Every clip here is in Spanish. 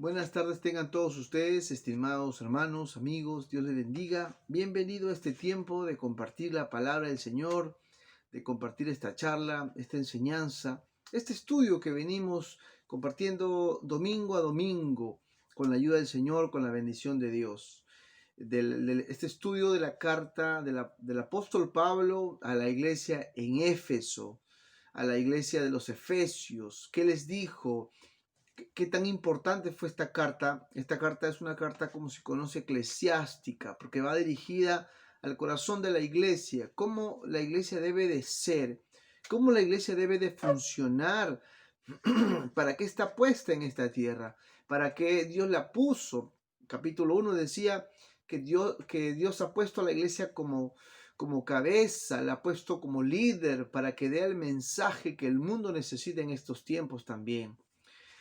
Buenas tardes tengan todos ustedes, estimados hermanos, amigos, Dios les bendiga. Bienvenido a este tiempo de compartir la palabra del Señor, de compartir esta charla, esta enseñanza, este estudio que venimos compartiendo domingo a domingo con la ayuda del Señor, con la bendición de Dios. Este estudio de la carta del apóstol Pablo a la iglesia en Éfeso, a la iglesia de los Efesios. ¿Qué les dijo? ¿Qué tan importante fue esta carta? Esta carta es una carta, como se conoce, eclesiástica, porque va dirigida al corazón de la iglesia, cómo la iglesia debe de ser, cómo la iglesia debe de funcionar, para qué está puesta en esta tierra, para qué Dios la puso. Capítulo 1 decía que Dios ha puesto a la iglesia como cabeza, la ha puesto como líder para que dé el mensaje que el mundo necesita en estos tiempos también.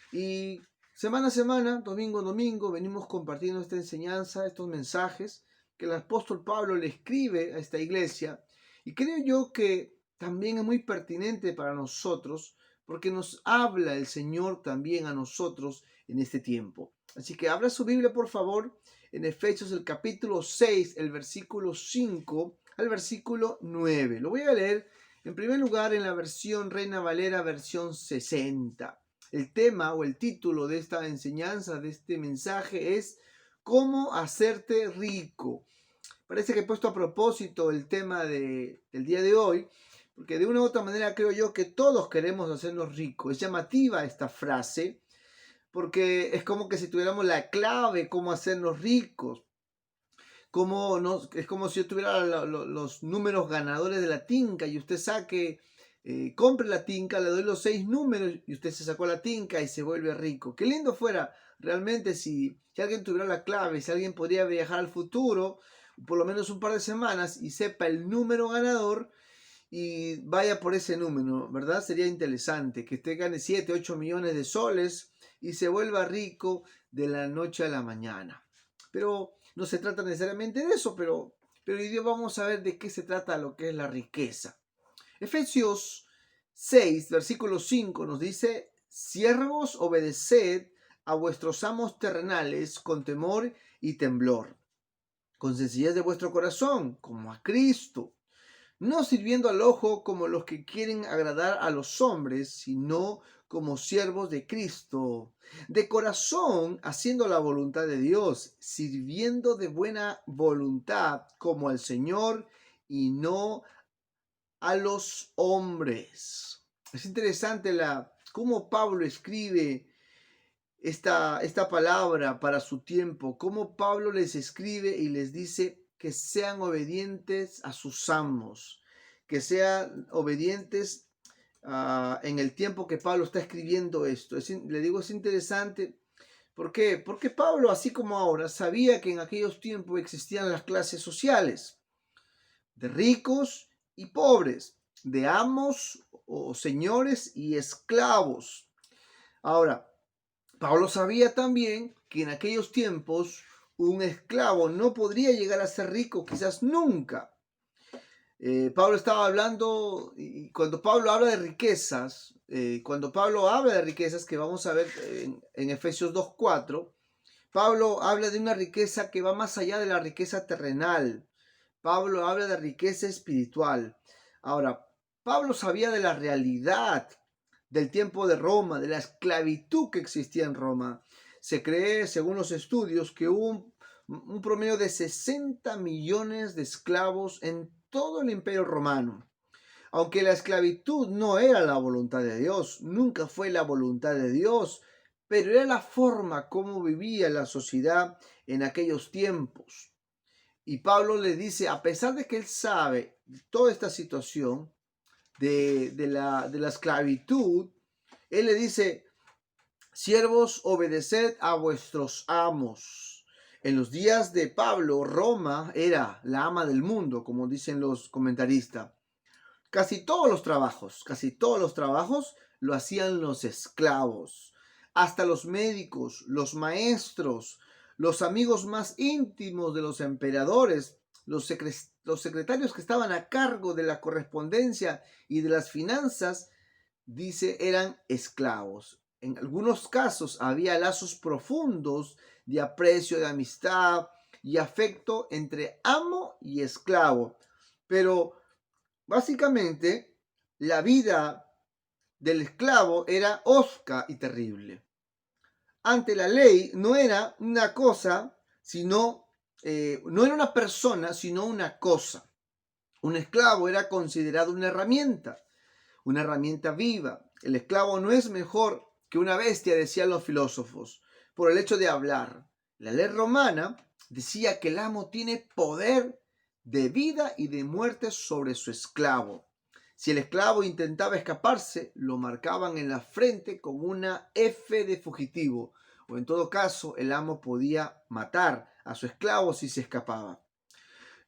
Y semana a semana, domingo a domingo, venimos compartiendo esta enseñanza, estos mensajes que el apóstol Pablo le escribe a esta iglesia. Y creo yo que también es muy pertinente para nosotros porque nos habla el Señor también a nosotros en este tiempo. Así que abra su Biblia, por favor, en Efesios el capítulo 6, el versículo 5 al versículo 9. Lo voy a leer en primer lugar en la versión Reina Valera, versión 60. El tema o el título de esta enseñanza, de este mensaje es ¿cómo hacerte rico? Parece que he puesto a propósito el tema del día de hoy, porque de una u otra manera creo yo que todos queremos hacernos ricos. Es llamativa esta frase, porque es como que si tuviéramos la clave cómo hacernos ricos. Es como si yo tuviera los números ganadores de la tinca y usted compre la tinca, le doy los 6 números y usted se sacó la tinca y se vuelve rico. Qué lindo fuera realmente si alguien tuviera la clave, si alguien podría viajar al futuro, por lo menos un par de semanas, y sepa el número ganador y vaya por ese número, ¿verdad? Sería interesante que usted gane 7, 8 millones de soles y se vuelva rico de la noche a la mañana. Pero no se trata necesariamente de eso, pero hoy día vamos a ver de qué se trata lo que es la riqueza. Efesios 6, versículo 5 nos dice: siervos, obedeced a vuestros amos terrenales con temor y temblor, con sencillez de vuestro corazón, como a Cristo, no sirviendo al ojo como los que quieren agradar a los hombres, sino como siervos de Cristo, de corazón haciendo la voluntad de Dios, sirviendo de buena voluntad como al Señor y no a los hombres. Es interesante cómo Pablo escribe esta palabra para su tiempo, cómo Pablo les escribe y les dice que sean obedientes a sus amos, que sean obedientes en el tiempo que Pablo está escribiendo esto. Le digo, es interesante. ¿Por qué? Porque Pablo, así como ahora, sabía que en aquellos tiempos existían las clases sociales, de ricos y pobres, de amos o señores y esclavos. Ahora, Pablo sabía también que en aquellos tiempos un esclavo no podría llegar a ser rico, quizás nunca. Pablo estaba hablando, y cuando Pablo habla de riquezas, que vamos a ver en Efesios 2:4, Pablo habla de una riqueza que va más allá de la riqueza terrenal. Pablo habla de riqueza espiritual. Ahora, Pablo sabía de la realidad del tiempo de Roma, de la esclavitud que existía en Roma. Se cree, según los estudios, que hubo un promedio de 60 millones de esclavos en todo el Imperio Romano. Aunque la esclavitud no era la voluntad de Dios, nunca fue la voluntad de Dios, pero era la forma como vivía la sociedad en aquellos tiempos. Y Pablo le dice, a pesar de que él sabe toda esta situación de la esclavitud, él le dice: siervos, obedeced a vuestros amos. En los días de Pablo, Roma era la ama del mundo, como dicen los comentaristas. Casi todos los trabajos lo hacían los esclavos. Hasta los médicos, los maestros, los amigos más íntimos de los emperadores, los secretarios que estaban a cargo de la correspondencia y de las finanzas, dice, eran esclavos. en algunos casos había lazos profundos de aprecio, de amistad y afecto entre amo y esclavo. Pero básicamente la vida del esclavo era hosca y terrible. Ante la ley no era una cosa, sino, no era una persona, sino una cosa. Un esclavo era considerado una herramienta viva. El esclavo no es mejor que una bestia, decían los filósofos, por el hecho de hablar. La ley romana decía que el amo tiene poder de vida y de muerte sobre su esclavo. Si el esclavo intentaba escaparse, lo marcaban en la frente con una F de fugitivo, o en todo caso, el amo podía matar a su esclavo si se escapaba.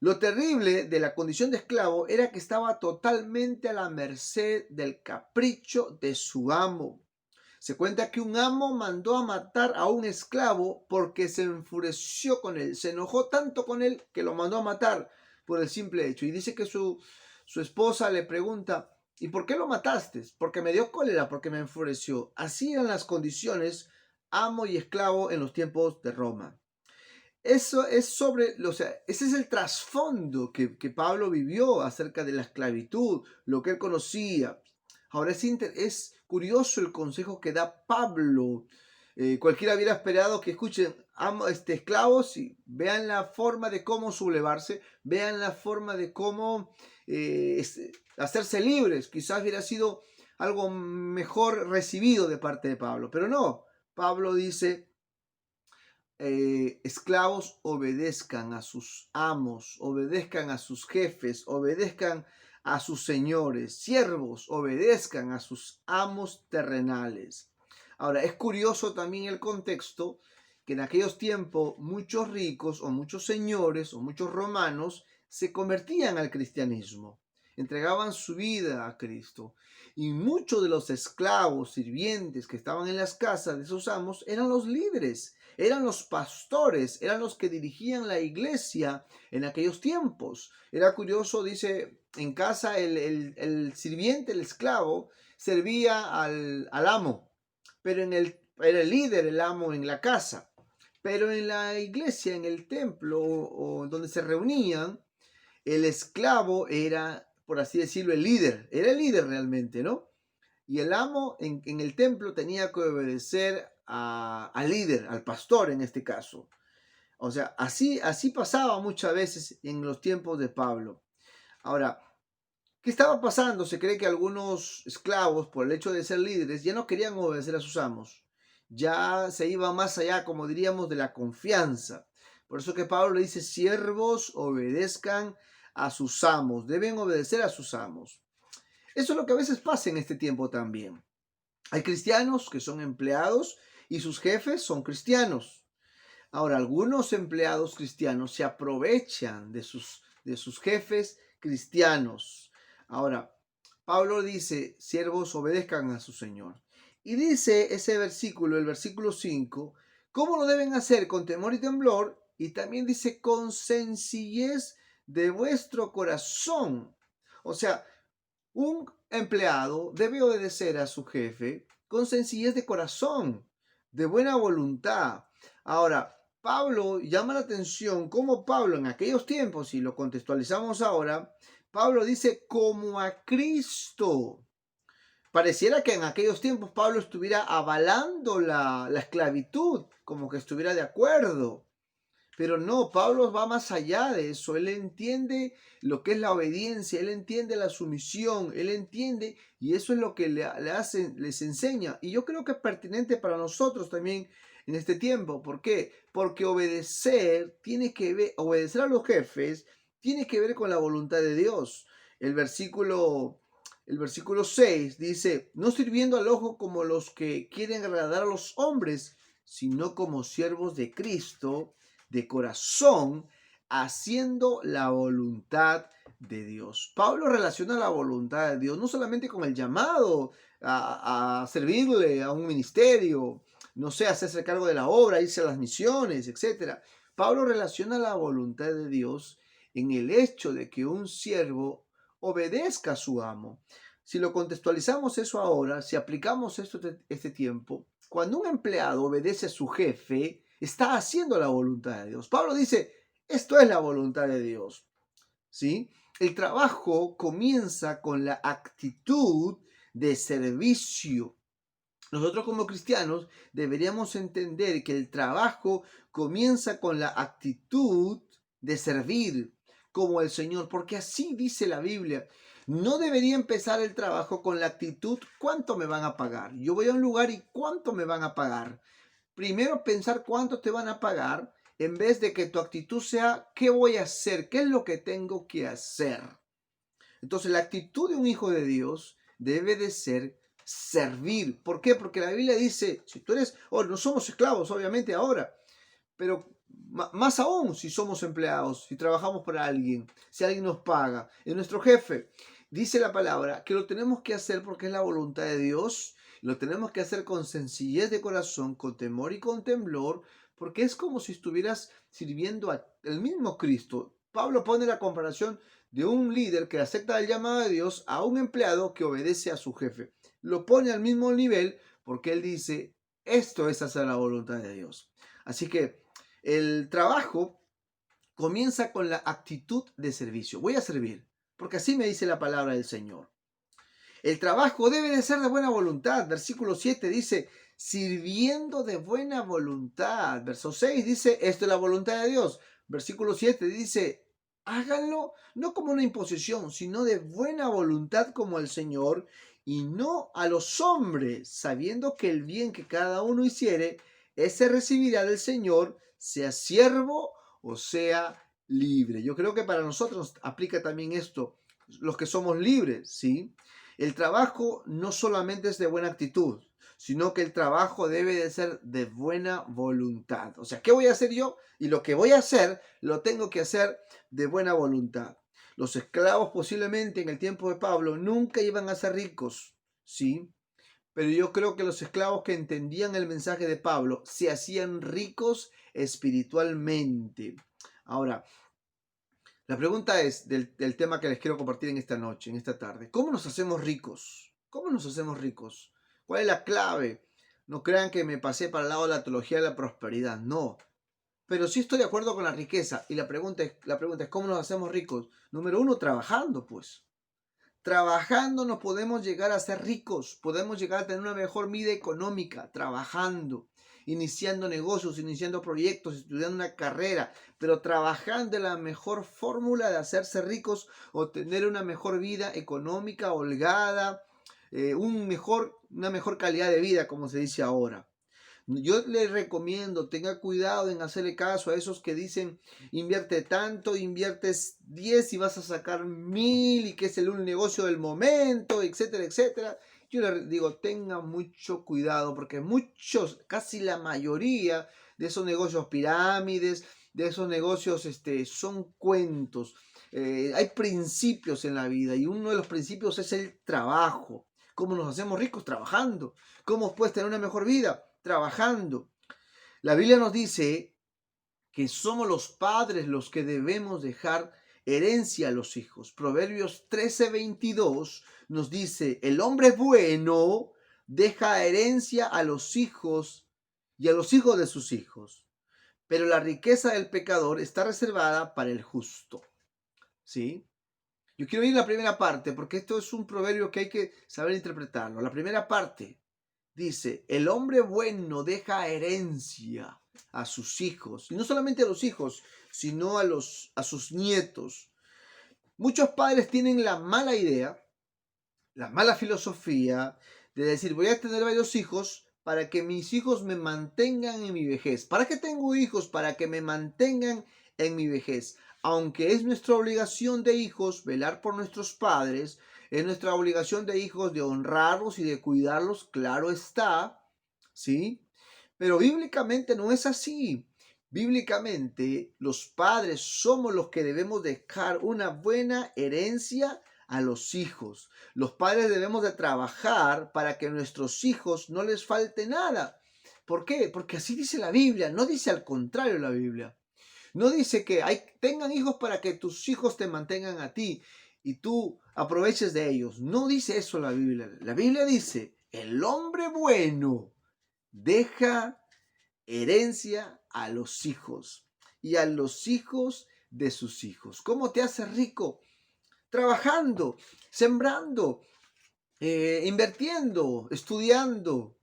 Lo terrible de la condición de esclavo era que estaba totalmente a la merced del capricho de su amo. Se cuenta que un amo mandó a matar a un esclavo porque se enfureció con él, se enojó tanto con él que lo mandó a matar por el simple hecho. Y dice que su esposa le pregunta, ¿y por qué lo mataste? Porque me dio cólera, porque me enfureció. Así eran las condiciones amo y esclavo en los tiempos de Roma. Eso es o sea, ese es el trasfondo que Pablo vivió acerca de la esclavitud, lo que él conocía. Ahora es curioso el consejo que da Pablo. Cualquiera hubiera esperado que escuchen esclavos y vean la forma de cómo sublevarse, vean la forma de cómo hacerse libres. Quizás hubiera sido algo mejor recibido de parte de Pablo, pero no. Pablo dice, esclavos obedezcan a sus amos, obedezcan a sus jefes, obedezcan a sus señores, siervos obedezcan a sus amos terrenales. Ahora, es curioso también el contexto que en aquellos tiempos muchos ricos o muchos señores o muchos romanos se convertían al cristianismo, entregaban su vida a Cristo. Y muchos de los esclavos, sirvientes que estaban en las casas de sus amos eran los líderes, eran los pastores, eran los que dirigían la iglesia en aquellos tiempos. Era curioso, dice, en casa el sirviente, el esclavo, servía al amo, pero era el líder, el amo en la casa. Pero en la iglesia, en el templo o donde se reunían, el esclavo era, por así decirlo, el líder. Era el líder realmente, ¿no? Y el amo en el templo tenía que obedecer al líder, al pastor en este caso. O sea, así pasaba muchas veces en los tiempos de Pablo. Ahora, ¿qué estaba pasando? Se cree que algunos esclavos, por el hecho de ser líderes, ya no querían obedecer a sus amos. Ya se iba más allá, como diríamos, de la confianza. Por eso que Pablo le dice, siervos obedezcan a sus amos, deben obedecer a sus amos. Eso es lo que a veces pasa en este tiempo también. Hay cristianos que son empleados y sus jefes son cristianos. Ahora, algunos empleados cristianos se aprovechan de sus jefes cristianos. Ahora, Pablo dice, siervos obedezcan a su Señor. Y dice ese versículo, el versículo 5, ¿cómo lo deben hacer? Con temor y temblor. Y también dice, con sencillez de vuestro corazón. O sea, un empleado debe obedecer a su jefe con sencillez de corazón, de buena voluntad. Ahora, Pablo llama la atención cómo Pablo en aquellos tiempos, si lo contextualizamos ahora, Pablo dice como a Cristo. Pareciera que en aquellos tiempos Pablo estuviera avalando la esclavitud, como que estuviera de acuerdo. Pero no, Pablo va más allá de eso. Él entiende lo que es la obediencia, él entiende la sumisión, él entiende y eso es lo que les enseña. Y yo creo que es pertinente para nosotros también en este tiempo. ¿Por qué? Porque obedecer a los jefes tiene que ver con la voluntad de Dios. El versículo 6 dice, no sirviendo al ojo como los que quieren agradar a los hombres, sino como siervos de Cristo, de corazón, haciendo la voluntad de Dios. Pablo relaciona la voluntad de Dios no solamente con el llamado a servirle a un ministerio, no sé, hacerse cargo de la obra, irse a las misiones, etc. Pablo relaciona la voluntad de Dios en el hecho de que un siervo obedezca a su amo. si lo contextualizamos eso ahora, si aplicamos esto este tiempo, cuando un empleado obedece a su jefe, está haciendo la voluntad de Dios. Pablo dice, esto es la voluntad de Dios, ¿sí? El trabajo comienza con la actitud de servicio. Nosotros como cristianos deberíamos entender que el trabajo comienza con la actitud de servir como el Señor, porque así dice la Biblia. No debería empezar el trabajo con la actitud, ¿cuánto me van a pagar? Yo voy a un lugar y ¿cuánto me van a pagar? Primero pensar cuánto te van a pagar en vez de que tu actitud sea, ¿qué voy a hacer? ¿Qué es lo que tengo que hacer? Entonces la actitud de un hijo de Dios debe de ser servir. ¿Por qué? Porque la Biblia dice, si tú eres, no somos esclavos obviamente ahora, pero más aún si somos empleados, si trabajamos para alguien, si alguien nos paga, es nuestro jefe. Dice la palabra que lo tenemos que hacer porque es la voluntad de Dios, lo tenemos que hacer con sencillez de corazón, con temor y con temblor, porque es como si estuvieras sirviendo al mismo Cristo. Pablo pone la comparación de un líder que acepta el llamado de Dios a un empleado que obedece a su jefe. Lo pone al mismo nivel porque él dice, esto es hacer la voluntad de Dios. Así que el trabajo comienza con la actitud de servicio. Voy a servir, porque así me dice la palabra del Señor. El trabajo debe de ser de buena voluntad. Versículo 7 dice, sirviendo de buena voluntad. Verso 6 dice, esto es la voluntad de Dios. Versículo 7 dice, háganlo no como una imposición, sino de buena voluntad como el Señor y no a los hombres, sabiendo que el bien que cada uno hiciere, ese recibirá del Señor, sea siervo o sea libre. Yo creo que para nosotros aplica también esto, los que somos libres, ¿sí? El trabajo no solamente es de buena actitud, sino que el trabajo debe de ser de buena voluntad. O sea, ¿qué voy a hacer yo? Y lo que voy a hacer, lo tengo que hacer de buena voluntad. Los esclavos posiblemente en el tiempo de Pablo nunca iban a ser ricos, ¿sí? Pero yo creo que los esclavos que entendían el mensaje de Pablo se hacían ricos espiritualmente. Ahora, la pregunta es del tema que les quiero compartir en esta noche, en esta tarde. ¿Cómo nos hacemos ricos? ¿Cómo nos hacemos ricos? ¿Cuál es la clave? No crean que me pasé para el lado de la teología de la prosperidad. No. Pero sí estoy de acuerdo con la riqueza. Y la pregunta es ¿cómo nos hacemos ricos? Número uno, trabajando, pues. Trabajando nos podemos llegar a ser ricos, podemos llegar a tener una mejor vida económica, trabajando, iniciando negocios, iniciando proyectos, estudiando una carrera, pero trabajando en la mejor fórmula de hacerse ricos o tener una mejor vida económica, holgada, una mejor calidad de vida, como se dice ahora. Yo le recomiendo, tenga cuidado en hacerle caso a esos que dicen invierte tanto, inviertes 10 y vas a sacar 1000 y que es el un negocio del momento, etcétera, etcétera. Yo le digo, tenga mucho cuidado porque muchos, casi la mayoría de esos negocios pirámides, de esos negocios son cuentos. Hay principios en la vida y uno de los principios es el trabajo. ¿Cómo nos hacemos ricos? Trabajando. ¿Cómo puedes tener una mejor vida? Trabajando. La Biblia nos dice que somos los padres los que debemos dejar herencia a los hijos. Proverbios 13:22 nos dice, el hombre bueno deja herencia a los hijos y a los hijos de sus hijos, pero la riqueza del pecador está reservada para el justo. ¿Sí? Yo quiero ir a la primera parte porque esto es un proverbio que hay que saber interpretarlo. La primera parte dice, el hombre bueno deja herencia a sus hijos, y no solamente a los hijos, sino a sus nietos. Muchos padres tienen la mala idea, la mala filosofía de decir, voy a tener varios hijos para que mis hijos me mantengan en mi vejez. ¿Para qué tengo hijos? Para que me mantengan en mi vejez. Aunque es nuestra obligación de hijos velar por nuestros padres, es nuestra obligación de hijos de honrarlos y de cuidarlos, claro está, ¿sí? Pero bíblicamente no es así. Bíblicamente, los padres somos los que debemos dejar una buena herencia a los hijos. Los padres debemos de trabajar para que a nuestros hijos no les falte nada. ¿Por qué? Porque así dice la Biblia, no dice al contrario la Biblia. No dice que tengan hijos para que tus hijos te mantengan a ti y tú aproveches de ellos. No dice eso la Biblia. La Biblia dice, el hombre bueno deja herencia a los hijos y a los hijos de sus hijos. ¿Cómo te haces rico? Trabajando, sembrando, invirtiendo, estudiando.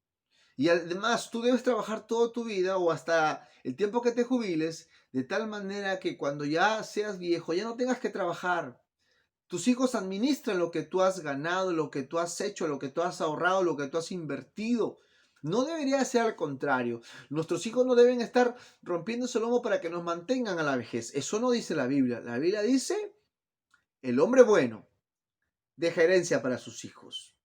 Y además tú debes trabajar toda tu vida o hasta el tiempo que te jubiles, de tal manera que cuando ya seas viejo ya no tengas que trabajar. Tus hijos administran lo que tú has ganado, lo que tú has hecho, lo que tú has ahorrado, lo que tú has invertido. No debería ser al contrario. Nuestros hijos no deben estar rompiéndose el lomo para que nos mantengan a la vejez. Eso no dice la Biblia. La Biblia dice, el hombre bueno deja herencia para sus hijos.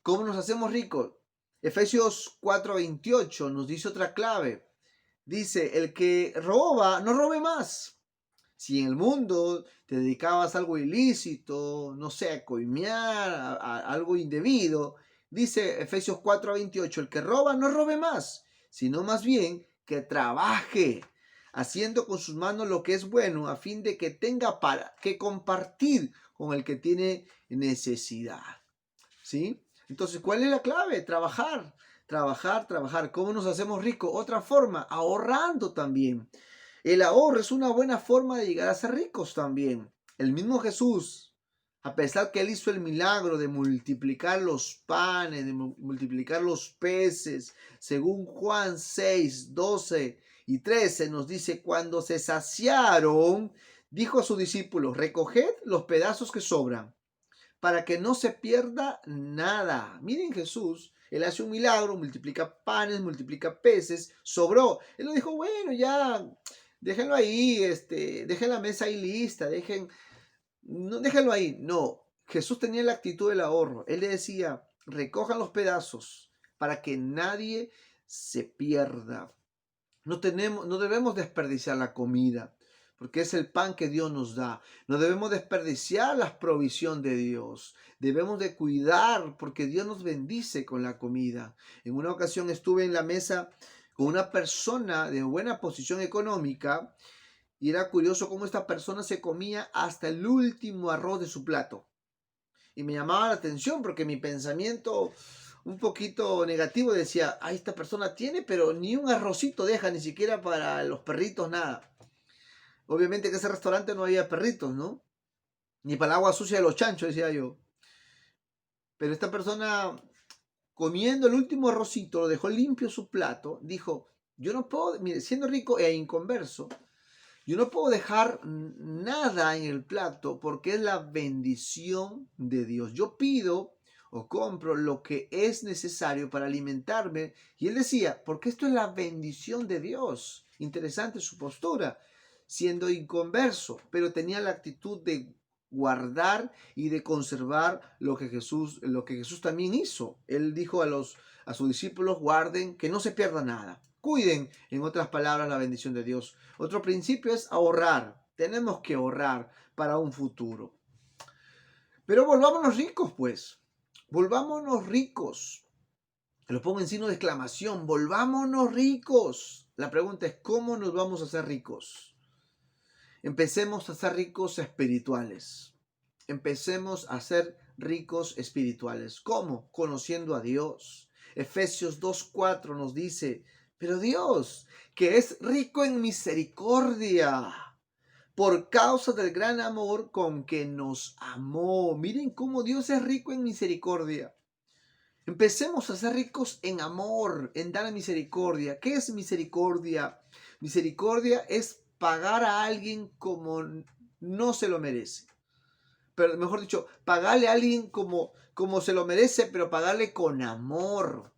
¿Cómo nos hacemos ricos? Efesios 4:28 nos dice otra clave. Dice, el que roba, no robe más. Si en el mundo te dedicabas a algo ilícito, no sé, a coimear, a algo indebido, dice Efesios 4:28, el que roba, no robe más, sino más bien que trabaje, haciendo con sus manos lo que es bueno, a fin de que tenga para que compartir con el que tiene necesidad. ¿Sí? Entonces, ¿cuál es la clave? Trabajar, trabajar, trabajar. ¿Cómo nos hacemos ricos? Otra forma, ahorrando también. El ahorro es una buena forma de llegar a ser ricos también. El mismo Jesús, a pesar que él hizo el milagro de multiplicar los panes, de multiplicar los peces, según Juan 6, 12 y 13 nos dice, cuando se saciaron, dijo a sus discípulos, recoged los pedazos que sobran, para que no se pierda nada. Miren Jesús, él hace un milagro, multiplica panes, multiplica peces, sobró. Él no dijo, bueno, ya, déjenlo ahí, dejen la mesa ahí lista, no, déjenlo ahí. No, Jesús tenía la actitud del ahorro. Él le decía, recojan los pedazos para que nadie se pierda. No debemos desperdiciar la comida, porque es el pan que Dios nos da. No debemos desperdiciar la provisión de Dios. Debemos de cuidar, porque Dios nos bendice con la comida. En una ocasión estuve en la mesa con una persona de buena posición económica y era curioso cómo esta persona se comía hasta el último arroz de su plato. Y me llamaba la atención porque mi pensamiento un poquito negativo decía, ah, esta persona tiene, pero ni un arrocito deja, ni siquiera para los perritos, nada. Obviamente que ese restaurante no había perritos, ¿no? Ni para el agua sucia de los chanchos, decía yo. Pero esta persona, comiendo el último arrocito, lo dejó limpio su plato, dijo, yo no puedo, mire, siendo rico e inconverso, yo no puedo dejar nada en el plato porque es la bendición de Dios. Yo pido o compro lo que es necesario para alimentarme. Y él decía, porque esto es la bendición de Dios. Interesante su postura, siendo inconverso, pero tenía la actitud de guardar y de conservar lo que Jesús también hizo. Él dijo a sus discípulos, guarden, que no se pierda nada. Cuiden, en otras palabras, la bendición de Dios. Otro principio es ahorrar. Tenemos que ahorrar para un futuro. Pero volvámonos ricos, pues. Volvámonos ricos. Lo pongo en signo de exclamación. Volvámonos ricos. La pregunta es, ¿cómo nos vamos a hacer ricos? Empecemos a ser ricos espirituales. Empecemos a ser ricos espirituales. ¿Cómo? Conociendo a Dios. Efesios 2:4 nos dice, pero Dios, que es rico en misericordia, por causa del gran amor con que nos amó. Miren cómo Dios es rico en misericordia. Empecemos a ser ricos en amor, en dar misericordia. ¿Qué es misericordia? Misericordia es pagar a alguien como no se lo merece. Pero mejor dicho, pagarle a alguien como se lo merece, pero pagarle con amor.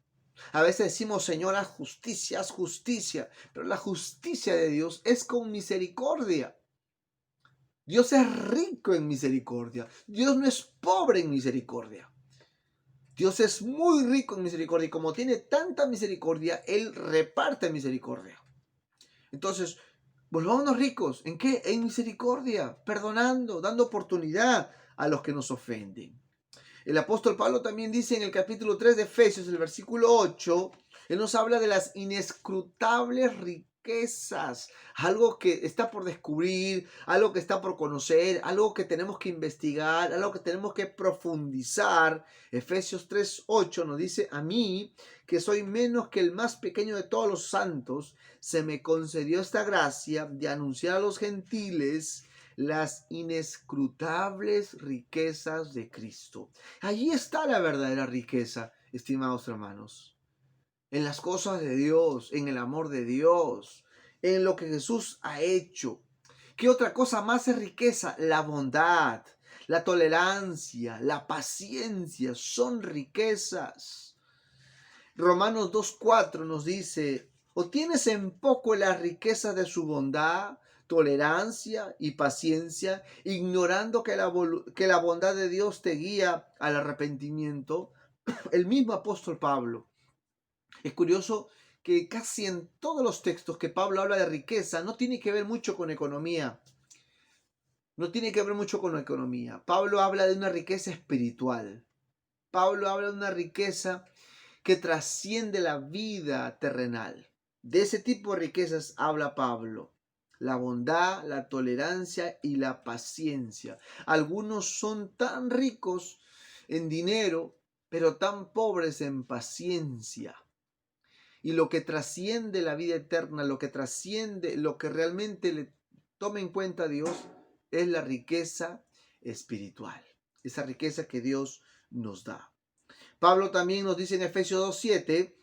A veces decimos, Señor, haz justicia, pero la justicia de Dios es con misericordia. Dios es rico en misericordia. Dios no es pobre en misericordia. Dios es muy rico en misericordia y como tiene tanta misericordia, Él reparte misericordia. Entonces, volvámonos ricos. ¿En qué? En misericordia, perdonando, dando oportunidad a los que nos ofenden. El apóstol Pablo también dice en el capítulo 3 de Efesios, el versículo 8, él nos habla de las inescrutables riquezas, algo que está por descubrir, algo que está por conocer, algo que tenemos que investigar, algo que tenemos que profundizar. Efesios 3:8 nos dice: a mí, que soy menos que el más pequeño de todos los santos, se me concedió esta gracia de anunciar a los gentiles las inescrutables riquezas de Cristo. Allí está la verdadera riqueza, estimados hermanos. En las cosas de Dios, en el amor de Dios, en lo que Jesús ha hecho. ¿Qué otra cosa más es riqueza? La bondad, la tolerancia, la paciencia son riquezas. Romanos 2:4 nos dice: ¿o tienes en poco las riquezas de su bondad, tolerancia y paciencia, ignorando que la bondad de Dios te guía al arrepentimiento? El mismo apóstol Pablo. Es curioso que casi en todos los textos que Pablo habla de riqueza no tiene que ver mucho con economía. No tiene que ver mucho con la economía. Pablo habla de una riqueza espiritual. Pablo habla de una riqueza que trasciende la vida terrenal. De ese tipo de riquezas habla Pablo: la bondad, la tolerancia y la paciencia. Algunos son tan ricos en dinero, pero tan pobres en paciencia. Y lo que trasciende la vida eterna, lo que trasciende, lo que realmente le toma en cuenta a Dios, es la riqueza espiritual. Esa riqueza que Dios nos da. Pablo también nos dice en Efesios 2:7: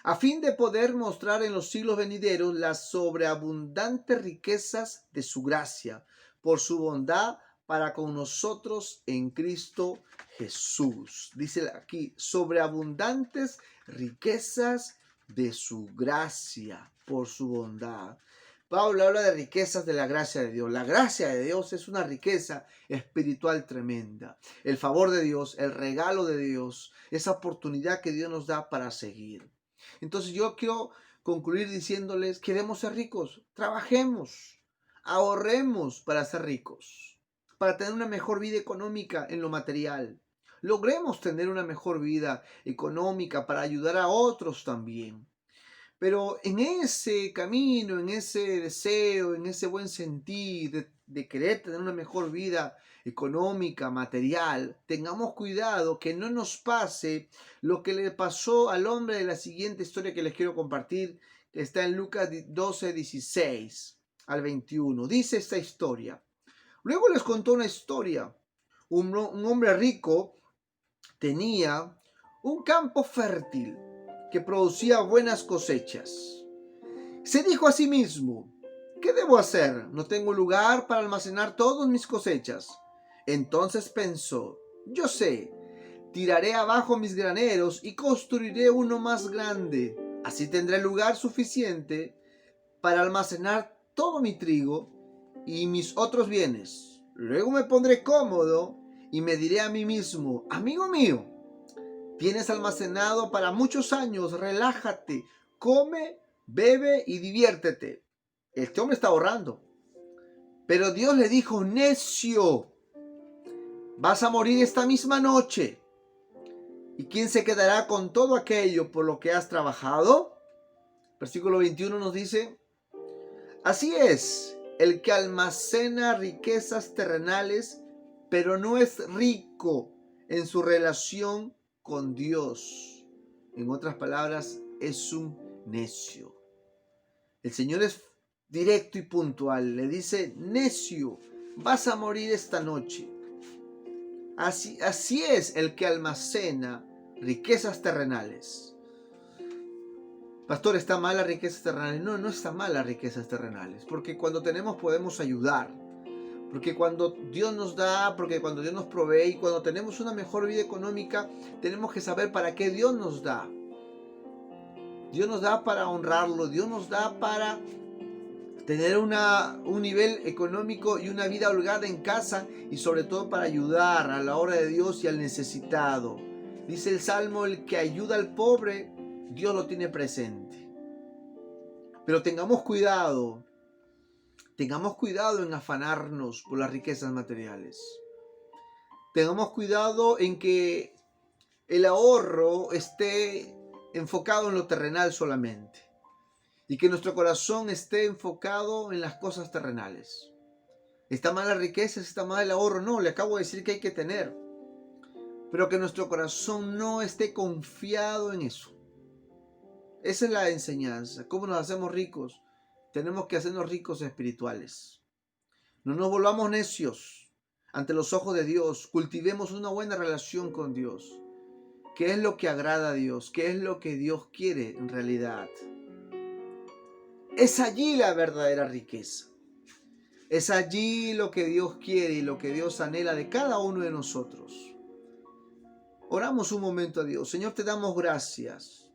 a fin de poder mostrar en los siglos venideros las sobreabundantes riquezas de su gracia, por su bondad para con nosotros en Cristo Jesús. Dice aquí: sobreabundantes riquezas de su gracia, por su bondad. Pablo habla de riquezas de la gracia de Dios. La gracia de Dios es una riqueza espiritual tremenda. El favor de Dios, el regalo de Dios, esa oportunidad que Dios nos da para seguir. Entonces yo quiero concluir diciéndoles: queremos ser ricos, trabajemos, ahorremos para ser ricos, para tener una mejor vida económica en lo material. Logremos tener una mejor vida económica para ayudar a otros también. Pero en ese camino, en ese deseo, en ese buen sentir de querer tener una mejor vida económica, material, tengamos cuidado que no nos pase lo que le pasó al hombre de la siguiente historia que les quiero compartir, que está en Lucas 12:16 al 21. Dice esta historia: luego les contó una historia. Un hombre rico tenía un campo fértil que producía buenas cosechas. Se dijo a sí mismo: ¿qué debo hacer? No tengo lugar para almacenar todas mis cosechas. Entonces pensó: yo sé, tiraré abajo mis graneros y construiré uno más grande. Así tendré lugar suficiente para almacenar todo mi trigo y mis otros bienes. Luego me pondré cómodo y me diré a mí mismo: amigo mío, tienes almacenado para muchos años, relájate, come, bebe y diviértete. Este hombre está ahorrando. Pero Dios le dijo: necio, vas a morir esta misma noche. ¿Y quién se quedará con todo aquello por lo que has trabajado? Versículo 21 nos dice: así es el que almacena riquezas terrenales, pero no es rico en su relación con Dios. En otras palabras, es un necio. El Señor es directo y puntual. Le dice: necio, vas a morir esta noche. Así es el que almacena riquezas terrenales. Pastor, ¿está mal las riquezas terrenales? No, no está mal las riquezas terrenales, porque cuando tenemos podemos ayudar, porque cuando Dios nos da, porque cuando Dios nos provee y cuando tenemos una mejor vida económica, tenemos que saber para qué Dios nos da. Dios nos da para honrarlo, Dios nos da para tener un nivel económico y una vida holgada en casa, y sobre todo para ayudar a la obra de Dios y al necesitado. Dice el Salmo: el que ayuda al pobre, Dios lo tiene presente. Pero tengamos cuidado en afanarnos por las riquezas materiales. Tengamos cuidado en que el ahorro esté enfocado en lo terrenal solamente. y que nuestro corazón esté enfocado en las cosas terrenales. ¿Está mal la riqueza? ¿Está mal el ahorro? No, le acabo de decir que hay que tener. Pero que nuestro corazón no esté confiado en eso. Esa es la enseñanza. ¿Cómo nos hacemos ricos? Tenemos que hacernos ricos espirituales. No nos volvamos necios ante los ojos de Dios. Cultivemos una buena relación con Dios. ¿Qué es lo que agrada a Dios? ¿Qué es lo que Dios quiere en realidad? Es allí la verdadera riqueza. Es allí lo que Dios quiere y lo que Dios anhela de cada uno de nosotros. Oramos un momento a Dios. Señor, te damos gracias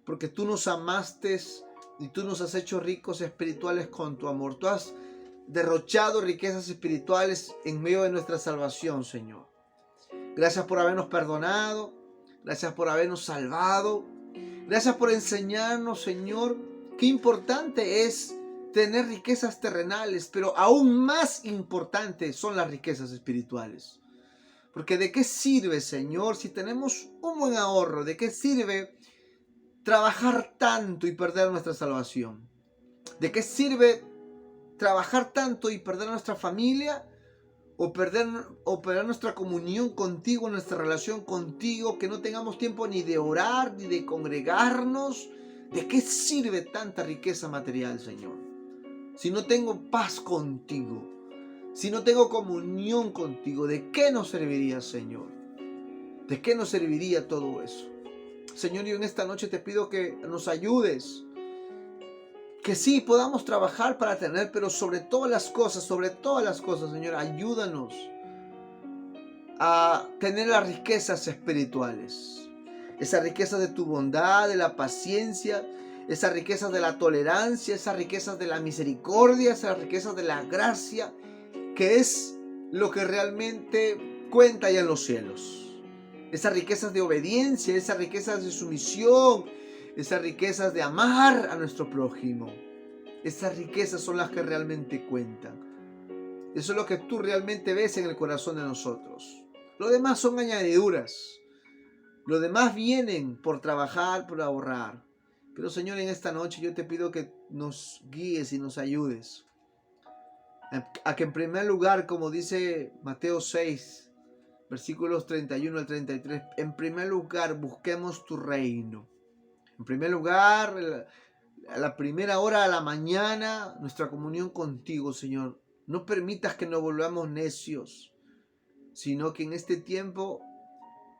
porque tú nos amaste y tú nos has hecho ricos espirituales con tu amor. Tú has derrochado riquezas espirituales en medio de nuestra salvación, Señor. Gracias por habernos perdonado. Gracias por habernos salvado. Gracias por enseñarnos, Señor, qué importante es tener riquezas terrenales, pero aún más importantes son las riquezas espirituales. Porque ¿de qué sirve, Señor, si tenemos un buen ahorro? ¿De qué sirve trabajar tanto y perder nuestra salvación? ¿De qué sirve trabajar tanto y perder nuestra familia? O perder nuestra comunión contigo, nuestra relación contigo, que no tengamos tiempo ni de orar, ni de congregarnos. ¿De qué sirve tanta riqueza material, Señor? Si no tengo paz contigo, si no tengo comunión contigo, ¿de qué nos serviría, Señor? ¿De qué nos serviría todo eso? Señor, yo en esta noche te pido que nos ayudes. Que sí, podamos trabajar para tener, pero sobre todas las cosas, Señor, ayúdanos a tener las riquezas espirituales. Esa riqueza de tu bondad, de la paciencia, esa riqueza de la tolerancia, esa riqueza de la misericordia, esa riqueza de la gracia, que es lo que realmente cuenta allá en los cielos. Esas riquezas de obediencia, esas riquezas de sumisión, esas riquezas de amar a nuestro prójimo. Esas riquezas son las que realmente cuentan. Eso es lo que tú realmente ves en el corazón de nosotros. Lo demás son añadiduras. Lo demás vienen por trabajar, por ahorrar. Pero Señor, en esta noche yo te pido que nos guíes y nos ayudes. A que en primer lugar, como dice Mateo 6, versículos 31 al 33, en primer lugar busquemos tu reino. En primer lugar, a la primera hora de la mañana, nuestra comunión contigo, Señor. No permitas que nos volvamos necios, sino que en este tiempo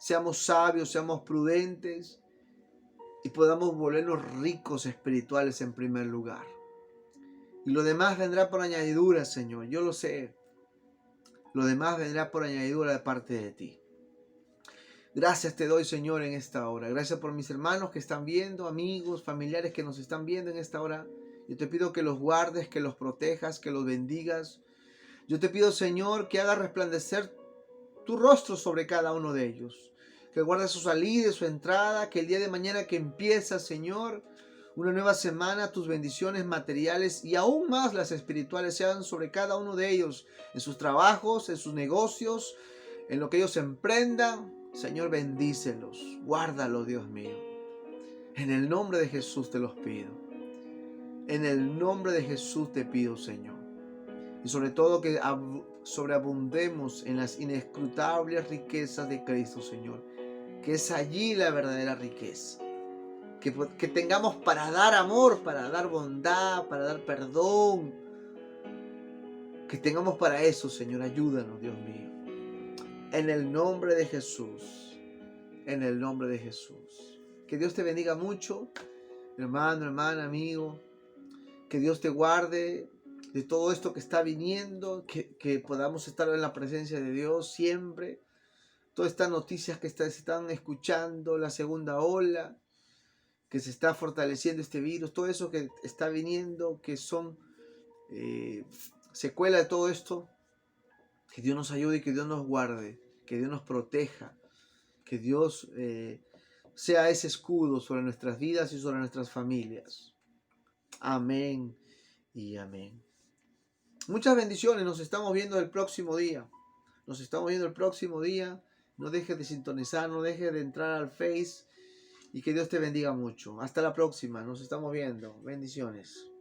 seamos sabios, seamos prudentes y podamos volvernos ricos espirituales en primer lugar. Y lo demás vendrá por añadidura, Señor. Yo lo sé. Lo demás vendrá por añadidura de parte de ti. Gracias te doy, Señor, en esta hora. Gracias por mis hermanos que están viendo, amigos, familiares que nos están viendo en esta hora. Yo te pido que los guardes, que los protejas, que los bendigas. Yo te pido, Señor, que hagas resplandecer tu rostro sobre cada uno de ellos. Que guardes su salida y su entrada. Que el día de mañana que empieza, Señor, una nueva semana, tus bendiciones materiales y aún más las espirituales sean sobre cada uno de ellos. En sus trabajos, en sus negocios, en lo que ellos emprendan. Señor, bendícelos. Guárdalos, Dios mío. En el nombre de Jesús te los pido. En el nombre de Jesús te pido, Señor. Y sobre todo que sobreabundemos en las inescrutables riquezas de Cristo, Señor. Que es allí la verdadera riqueza. Que tengamos para dar amor, para dar bondad, para dar perdón. Que tengamos para eso, Señor. Ayúdanos, Dios mío. En el nombre de Jesús. En el nombre de Jesús. Que Dios te bendiga mucho, hermano, hermana, amigo. Que Dios te guarde de todo esto que está viniendo, que podamos estar en la presencia de Dios siempre. Todas estas noticias que se están escuchando, la segunda ola, que se está fortaleciendo este virus, todo eso que está viniendo, que son secuela de todo esto. Que Dios nos ayude y que Dios nos guarde, que Dios nos proteja, que Dios sea ese escudo sobre nuestras vidas y sobre nuestras familias. Amén y amén. Muchas bendiciones. Nos estamos viendo el próximo día. No dejes de sintonizar, no dejes de entrar al Face y que Dios te bendiga mucho. Hasta la próxima, nos estamos viendo. Bendiciones.